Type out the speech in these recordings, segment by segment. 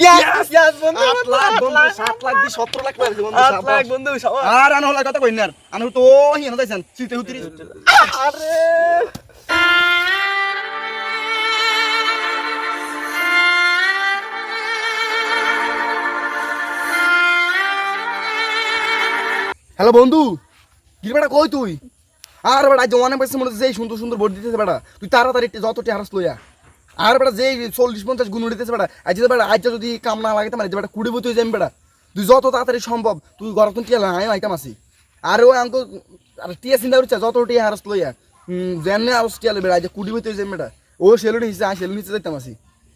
Yes yes বন্ধু 8 লাখ বন্ধু 7 লাখ দি 17 লাখ পাইছি বন্ধু 8 লাখ বন্ধু আর আনো হলা কথা কইনার আনো তো হিনো দাইছেন সিতে হুতিরি আরে হ্যালো বন্ধু কি বেটা কই তুই আর বেটা জওয়ানে পাইছে মনে যেই সুন্দর সুন্দর ভোট দিতেছে বেটা তুই তাড়াতাড়ি যত টিহারস লইয়া আর বেটা যেই 40-50 গুণ উড়িতেছে বেটা আজ বেটা আজ যদি কাম না লাগে মানে বেটা কুড়ি বই যাইম বেটা তুই যত তাড়াতাড়ি সম্ভব তুই গরতন টিয়া লাই আইতাম আসি আর ওই আঙ্ক আর টিয়া চিন্তা করছে যত টিহারস লইয়া জেনে আর টিয়া লই বেটা আজ কুড়ি বই যাইম বেটা ও সেলুনি হিসে আই সেলুনি হিসে যাইতাম আসি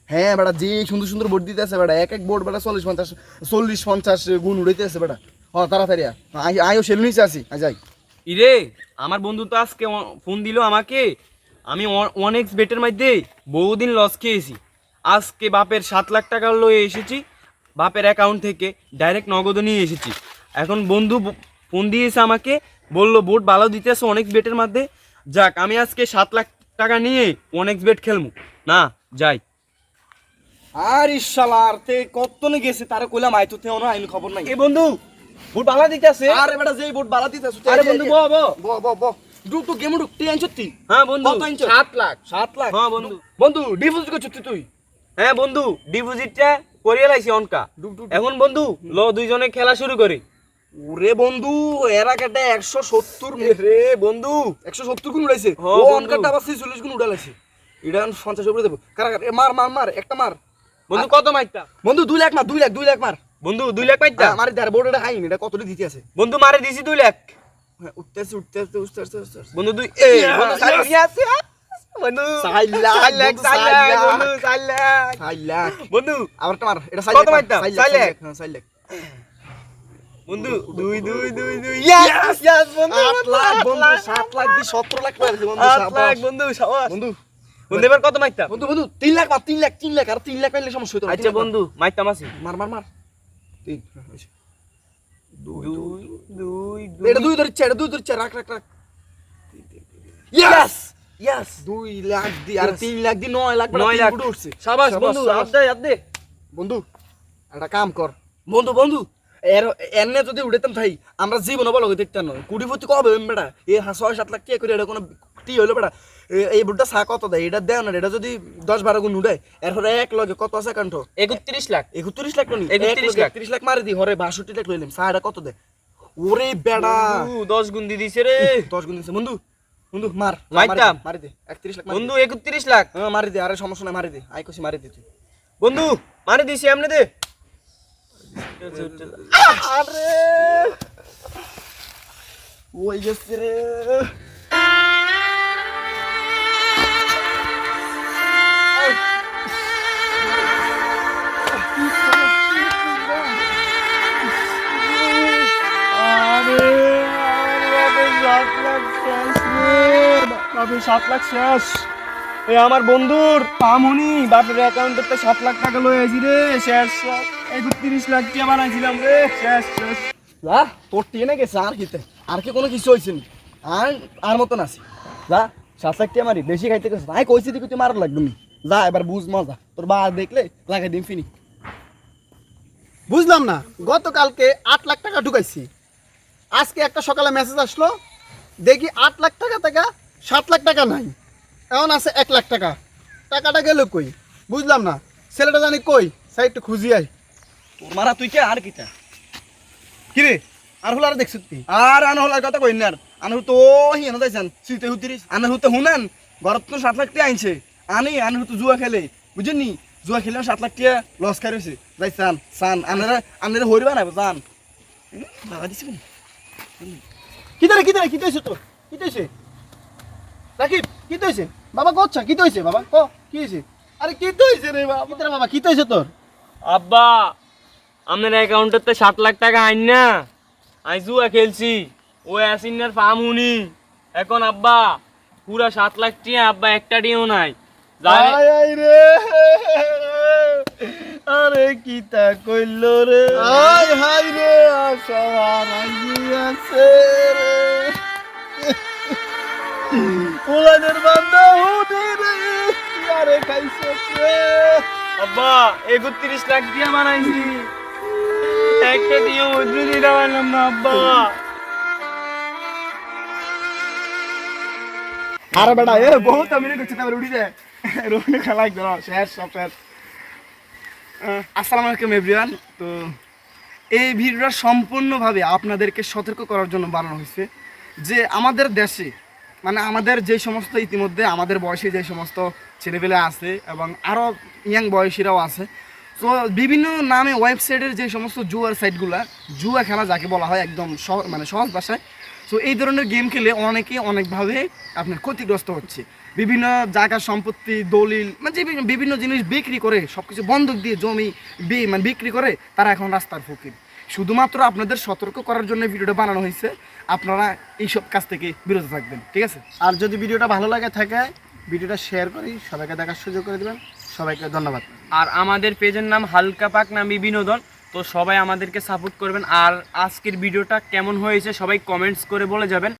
হ্যাঁ বেটা যে সুন্দর সুন্দর ভোট দিতেছে বেটা এক এক বোর্ড বেটা 40-50 গুণ উড়িতেছে বেটা হ তাড়াতাড়ি আইও সেলুনি হিসে আসি আই যাই ইরে আমার বন্ধু তো আজকে ফোন দিল আমাকে আমি 1x বেটের মধ্যে বহুদিন লস খেয়েছি আজকে বাপের 7 লাখ টাকা লয়ে এসেছি বাপের অ্যাকাউন্ট থেকে ডাইরেক্ট নগদ নিয়ে এসেছি এখন বন্ধু ফোন দিয়েছে আমাকে বললো বোট ভালো দিতেছে 1x বেটের মধ্যে যাক আমি আজকে 7 লাখ টাকা নিয়ে 1x বেট খেলবো না যাই আর ইশালার তে কতনে গেছে তারে কইলাম আইতো তেও না আইন খবর নাই এ বন্ধু বোট ভালো দিতেছে আরে বেটা যেই বোট বালা দিতেছ আরে বন্ধু ব ডুক তো গেম ডুক টেন সত্যি হ্যাঁ বন্ধু কত ইঞ্চ? 7 লাখ 7 লাখ হ্যাঁ বন্ধু বন্ধু ডিপোজিট করছিস তুই হ্যাঁ বন্ধু ডিপোজিটটা করিয়ে লাইছি অনকা এখন বন্ধু লো দুইজনে খেলা শুরু করি ওরে বন্ধু এরা কেটে 170 রে বন্ধু 170 গুণ উড়াইছে হ্যাঁ, ও বন্ধু। অনকাটা আবার 46 গুণ উড়াইছে এটা 50 উপরে দেব কারা কারা মার মার মার একটা মার বন্ধু কত মাইতা বন্ধু 2 লাখ মার 2 লাখ মার বন্ধু 2 লাখ মাইতা মারি দার বোর্ডটা হাইনি এটা কতটি দিতে আছে বন্ধু মারে দিছি 2 লাখ হ্যাঁ, উঠতে বন্ধু দুই এ বন্ধু Yes, সাইড yes. দিয়ে আছে বন্ধু 4 লাখ, 4 লাখ বন্ধু, 4 4 লাখ লাখ। বন্ধু 4 লাখ 4 লাখ বন্ধু আবার তোমার এটা কত মারতা? 4 লাখ। 4 লাখ বন্ধু 2 2 2 2 ইয়েস ইয়েস বন্ধু 8 লাখ বন্ধু 7 লাখ দি 17 লাখ পাইছি বন্ধু 8 লাখ সাবাস বন্ধু সাবাস বন্ধু বন্ধু এবার কত মাইতা বন্ধু বন্ধু 3 লাখ মার 3 লাখ আর 3 লাখ পাইলে সমস্যা হইতো না। আচ্ছা বন্ধু মাইতাম আছে মার মার মার 3 2 2 এটা 2 ধরছে রাখ ইয়েস ইয়েস 2 লাখ দি আর 3 লাখ দি 9 লাখ 9 লাখ উঠছে সাবাস বন্ধু হাত দে বন্ধু একটা কাম কর বন্ধু এনে যদি উঠেতাম ভাই আমরা জীবনে বলো দেখতাম না কুড়িপতি কবে বেটা এ 6-7 লাখ টাকা করে এটা কোনো টি হইলো বেটা এই বুটটা চা কত দেয় এটা দেও না এটা যদি 10-12 গুণ উঠায় এরপরে এক লগে কত আছে কাণ্ড 31 লাখ 31 লাখ নি 31 লাখ 30 লাখ মারি দি হরে 62 লাখ লইলাম চাটা কত দেয় ওরে বেটা 10 গুণ দি দিছে রে 10 গুণ দিছে বন্ধু মার মারতাম। মারি দে 31 লাখ বন্ধু 31 লাখ মারি দে আরে সমস্যা নাই মারি দে আই কইছি মারি দে তুই বন্ধু মারে দিছি এমনি দে আরে ওই গেছে রে বাপের 7 লাখ শেষ এই আমার বন্ধুর পামুনি বাপের অ্যাকাউন্টে 7 লাখ টাকা লয়ে আইছি রে শেষ 31 লাখ টাকা বানাইছিলাম রে শেষ যা তোর টেনে গেছে আর কিতে আর কি কোনো কিছু হইছে আর মতন আছে যা 7 লাখ টাকা মারি বেশি খাইতে গেছে আই কইছি তুই মার লাগবে নি যা এবার বুঝ মজা তোর বা দেখলে লাগাই দিম ফিনি বুঝলাম না গতকালকে 8 লাখ টাকা ঢুকাইছি আজকে একটা সকালে মেসেজ আসলো দেখি 8 লাখ টাকা থেকে 7 লাখ টাকা নাই এখন আছে 1 লাখ টাকা টাকাটা গেল কই বুঝলাম না ছেলেটা জানি কই সাইডটা খুঁজি আই তোর মারা তুই কে আর কিটা কি রে আর হলো আর দেখছিস তুই আর আন হলার কথা কইন আর আন তো হিনো দাইছান সিতে হুতিরি আন হুতে হুনান ঘরত তো 7 লাখ টাকা আইছে আন হুতে জুয়া খেলে বুঝনি জুয়া খেলে 7 লাখ টাকা লস খাই রইছে যাই সান আনরা হইবা না জান বাবা দিছি কি হইছে তোর কি হইছে রাকিব কি হইছে বাবা গচ্ছা কি হইছে বাবা ক কি হইছে আরে কি হইছে রে বাবা কি বাবা কি হইছে তোর আব্বা আপনার অ্যাকাউন্টে 7 লাখ টাকা আইন না আমি জুয়া খেলছি ওই আসিনার ফার্মুনি এখন আব্বা পুরা 7 লাখ টাকা আব্বা একটা ডিও নাই জানে আয় রে আরে কিতা কইল রে আয় হাই রে আশা হারাইয়াছে রে ওলানের বান্দা হুদি রে আরে খাইছে রে আব্বা 31 লাখ দিয়ে বানাইছি, একটা দিয়ে উদ্রু দিতে পারলাম না আব্বা। আরে বেটা এ বহুত আমি করছি তারপরে উঠি যায় রোহন খেলা একদম শেষ সব শেষ। আসসালামু আলাইকুম এভরিওয়ান। তো এই ভিডিওটা সম্পূর্ণভাবে আপনাদেরকে সতর্ক করার জন্য বানানো হয়েছে যে আমাদের দেশে মানে আমাদের যে সমস্ত ইতিমধ্যে আমাদের বয়সী যে সমস্ত ছেলেপেলে আছে এবং আরও ইয়াং বয়সীরাও আছে, তো বিভিন্ন নামে ওয়েবসাইটের যে সমস্ত জুয়ার সাইটগুলা, জুয়া খেলা যাকে বলা হয় একদম মানে সহজ ভাষায়, তো এই ধরনের গেম খেলে অনেকেই অনেকভাবে আপনার ক্ষতিগ্রস্ত হচ্ছে। বিভিন্ন জায়গা সম্পত্তি দলিল মানে যে বিভিন্ন জিনিস বিক্রি করে সব কিছু বন্ধক দিয়ে জমি মানে বিক্রি করে তারা এখন রাস্তার ফকির। শুধুমাত্র আপনাদের সতর্ক করার জন্য ভিডিওটা বানানো হয়েছে, আপনারা এইসব কাজ থেকে বিরত থাকবেন, ঠিক আছে? আর যদি ভিডিওটা ভালো লাগে থাকে ভিডিওটা শেয়ার করি সবাইকে দেখার সুযোগ করে দেবেন। সবাইকে ধন্যবাদ। আর আমাদের পেজের নাম হালকা পাক নামি বিনোদন, তো সবাই আমাদেরকে সাপোর্ট করবেন। আর আজকের ভিডিওটা কেমন হয়েছে সবাই কমেন্টস করে বলে যাবেন।